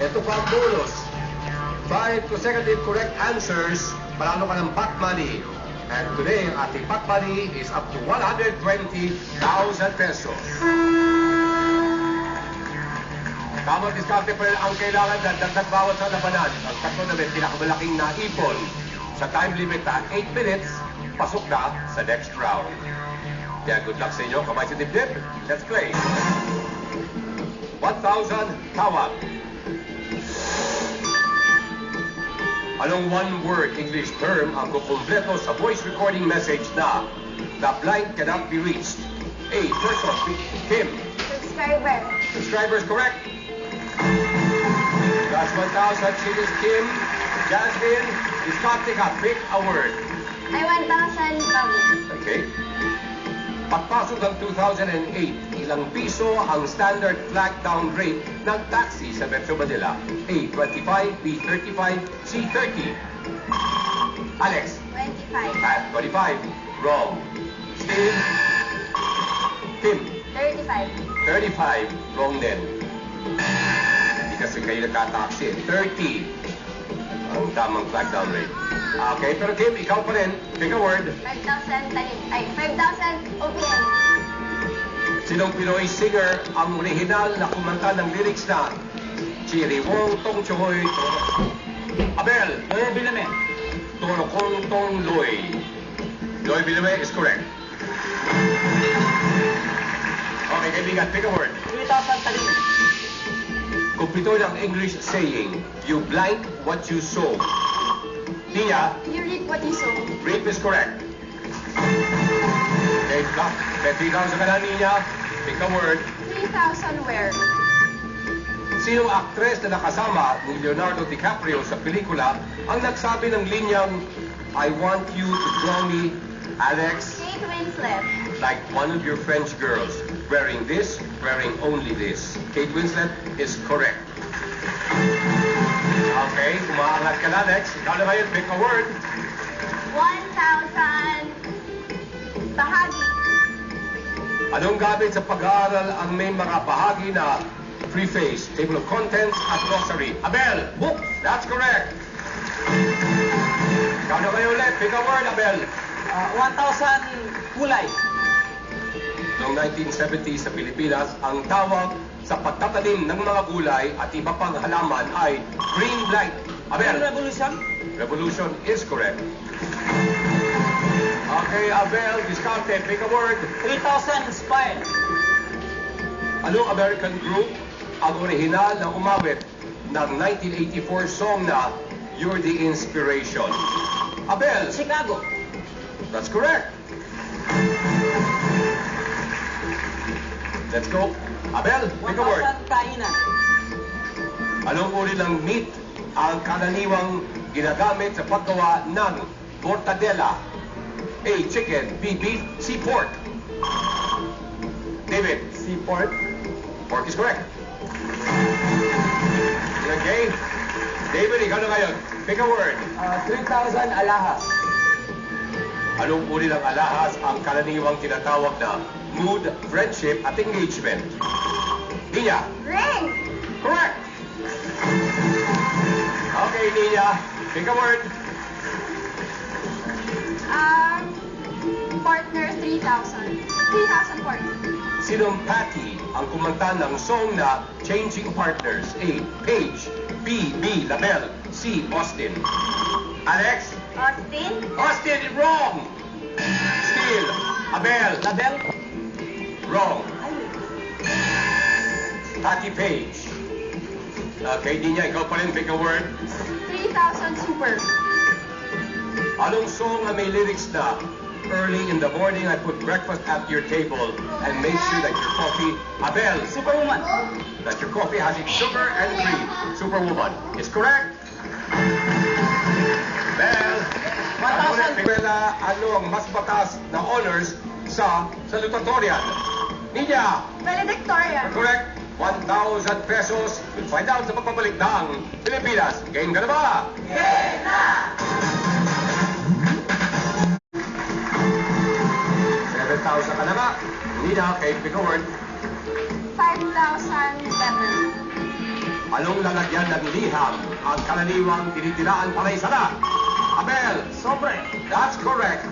Ito pa ang bonus. 5 consecutive correct answers, panalo ka ng pot money. And today, ang ating pot money is up to 120,000 pesos. Tamang diskarte pa rin ang kailangan dagdag bawat sa labanan. Ang tatlo na may pinakamalaking naipon. Sa time limit na 8 minutes, pasok na sa next round. Kaya good luck sa inyo. Kamay sa dibdib. Let's play. 1,000 tawag. Anong one-word English term ang kukumpleto sa voice recording message na the blind cannot be reached? A. Person. B. Kim. Subscriber. Subscriber is correct. That's 1,000. She is Kim. Jasmine. Discoteca. Pick a word. Ay 1,000 bago. Okay. Pagpasok ng 2008, ilang piso ang standard flag down rate ng taxi sa Metro Manila? A. 25. B. 35. C. 30. Alex. 25. At 25. Wrong. Steve. Kim. 35. 35. Wrong din. Hindi kasi kayo nagka-taxi. 30. Ang tamang flag down rate. Okay, pero Kim, ikaw pa rin. Pick a word. 5,000 talim. Ay, 5,000 OPM. Sinong Pinoy singer ang original na kumanta ng lyrics na Chiri Wong Tong Choy Abel? Loy Bilame. Toro Kong Tong Loy. Loy Bilame is correct. Okay, kaibigan, pick a word. 3,000 talim. Kumpito ng English saying, you blind what you sow. Tia, You reap what you sow. reap is correct. Okay, Doc, may 3,000 ka na, Nina. Pick a word. 3,000 where? Sinong aktres na nakasama ni Leonardo DiCaprio sa pelikula ang nagsabi ng linyang, I want you to draw me, Alex, Kate Winslet. like one of your French girls, wearing this, wearing only this. Kate Winslet is correct. Okay, umaangat ka na, Alex. Ikaw na ngayon, pick a word. 1,000 bahagi. Anong gamit sa pag-aaral ang may mga bahagi na preface, table of contents, at glossary? Abel, book. That's correct. Ikaw na ngayon ulit, pick a word, Abel. 1,000 kulay. Noong 1970 sa Pilipinas, ang tawag sa pagtatanim ng mga gulay at iba pang halaman ay green light. Abel, Revolution. revolution is correct. Okay, Abel, discarte, pick a word. 3,000 inspired. Anong American group ang orihinal na umawit ng 1984 song na You're the Inspiration? Abel, Chicago. that's correct. Let's go. Abel, pick a word. 1,000 kainan. Anong uri ng meat ang karaniwang ginagamit sa paggawa ng mortadella? A. Chicken. B. Beef. C. Pork. David. Seaport. Pork is correct. Okay. David, ikaw na ngayon. Pick a word. 3,000 alahas. Anong uri ng alahas ang karaniwang tinatawag na mood, friendship, at engagement? Nina. Ring. Correct. Okay, Nina. Pick a word. Partner 3,000. 3,000 partner. Sinong Patty ang kumanta ng song na Changing Partners? A. Paige. B. Labelle. C. Austin. Alex? Austin. Austin, wrong! Still, Abel. Label. Wrong. Patty Page. Okay, Nina, ikaw pa rin, pick a word. 3,000 super. Anong song na may lyrics na early in the morning I put breakfast at your table and make sure that your coffee, Abel, Superwoman. that your coffee has its sugar and cream. Superwoman is correct. Bel, 1,000. ano ang mas batas na honors sa salutatorian? Nina, Valedictorian. correct. 1,000 pesos. We'll find out sa pagbabalik ng Pilipinas. Game ka na ba? Game na! 7,000 ka na ba? Nina, okay, pick a word. 5,000 better. Anong lalagyan ng liham ang kalaliwang tinitilaan palay sana? Abel, Sobre. that's correct.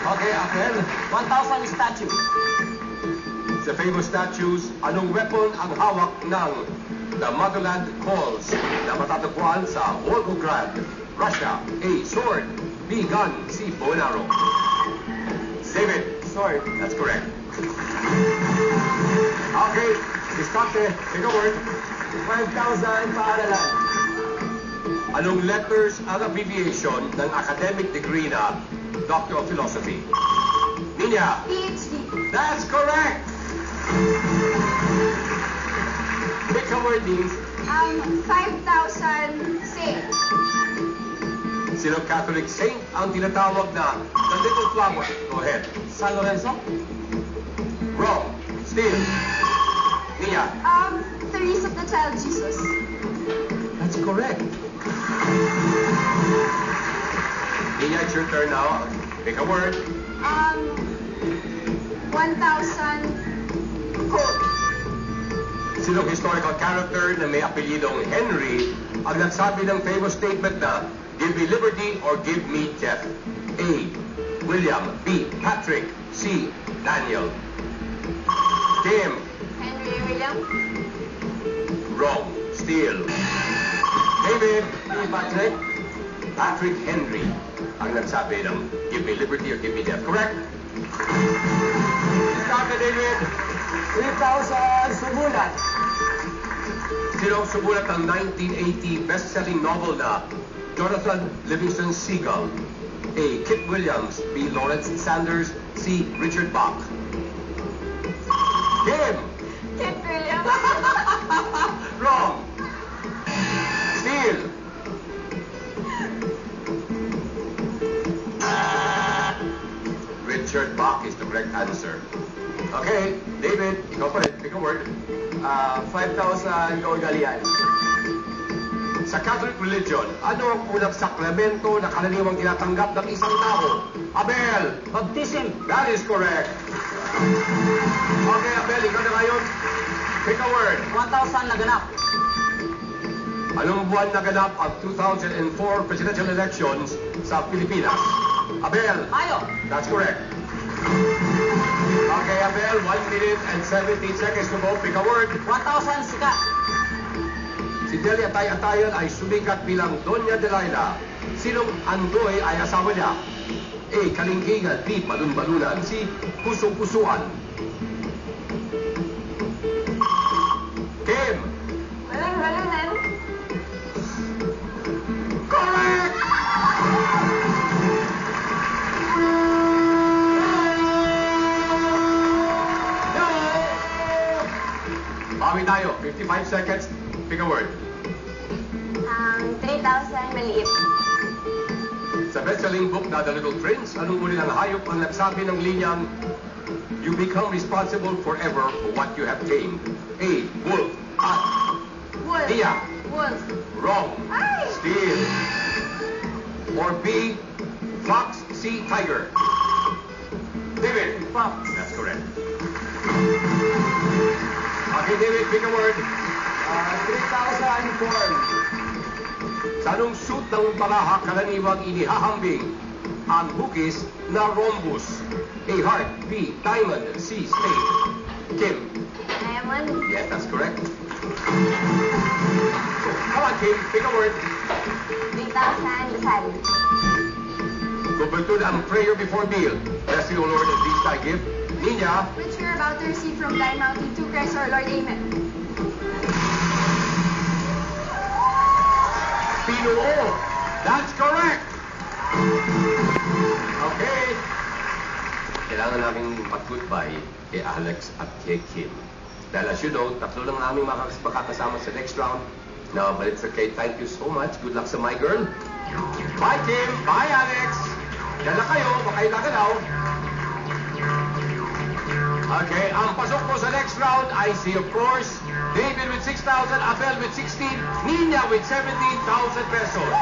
Okay, Abel. 1,000 statue. Sa famous statues, anong weapon ang hawak ng The Motherland Calls na matatagpuan sa Volgograd, Russia? A. Sword. B. Gun. C. Bow and arrow. David. Sword. That's correct. Okay, Discarte, take a word. 5,000 paaralan. Anong letters ang abbreviation ng academic degree na Doctor of Philosophy? Nina. PhD. That's correct. Pick a word, Dean. 5,000 saints. Sinong Catholic saint ang tinatawag na the Little Flower? Go ahead. San Lorenzo. Wrong. Still. Nia. Therese of the Child Jesus. That's correct. Nia, it's your turn now. Pick a word. 1,000 coat. Sinong historical character na may apelyidong Henry ang nagsabi ng famous statement na give me liberty or give me death? A. William. B. Patrick. C. Daniel. Kim. Henry William. Wrong. Still. David. Patrick. Patrick Henry ang nagsabi ng give me liberty or give me death. Correct? Stop it, David. 3,000 subulat. Sino ang sumulat ng 1980 best-selling novel na Jonathan Livingston Seagull? A. Kit Williams. B. Lawrence Sanders. C. Richard Bach. Kim. Kit Williams. Wrong. Steele. Richard Bach is the correct answer. Okay, David, ikaw pa rin. Pick a word. 5,000 Gaugalian. Sa Catholic religion, ano ang unang sakramento na karaniwang tinatanggap ng isang tao? Abel! Baptism. That is correct. Okay, Abel, ikaw na ngayon. Pick a word. 1,000 naganap. Anong buwan naganap ang 2004 presidential elections sa Pilipinas? Abel! Mayo. That's correct. Okay, Abel, 1 minute and 17 seconds to vote. Pick a word. 1,000 sikat. Si Delia Atay-Atayan ay sumikat bilang Doña Delilah. Sinong Andoy ay asawa niya? A. Kalingkingan. B. Balun-balunan. C. Pusong-pusuan. Kim. Balon-balonan. Correct! No! Bawi tayo. 55 seconds. Pick a word. 3,000 maliit. Sa best-selling book na The Little Prince, anong uri ng hayop ang nagsabi ng linyang you become responsible forever for what you have tamed? A. Wolf. Wolf. Tia. Wolf. Wrong. Ay! Steal. Or B. Fox. C. Tiger. David. Fox. That's correct. Okay, David, pick a word. 3,000 corn. Sa anong suit ng baraha karaniwang inihahambing ang hugis na rhombus? A. Heart. B. Diamond. C. Spade. Kim. Diamond. Yes, that's correct. Come on, Kim. Pick a word. 3,000 Lasal. Kumpletud ang prayer before meal. Bless you, O Lord, and these thy gift. Nina. Which we are about to receive from thy mountain to Christ our Lord. Amen. Pinuo. That's correct. Okay. Kailangan namin mag-goodbye kay Alex at kay Kim. Dahil as you know, tatlo lang aming makakasama sa next round. Now, Balitza Kay, thank you so much. Good luck sa my girl. Bye, Kim. Bye, Alex. Yan na kayo. Makailangan. Okay, ang pasok po sa next round, I see, of course, David with 6,000, Abel with 16, Nina with 17,000 pesos.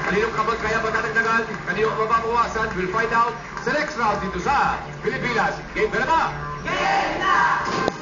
Kanino ka ba kaya magdadagdagan? Kanino ka mababawasan? We'll find out sa next round dito sa Pilipinas. Game ka na ba? Game na!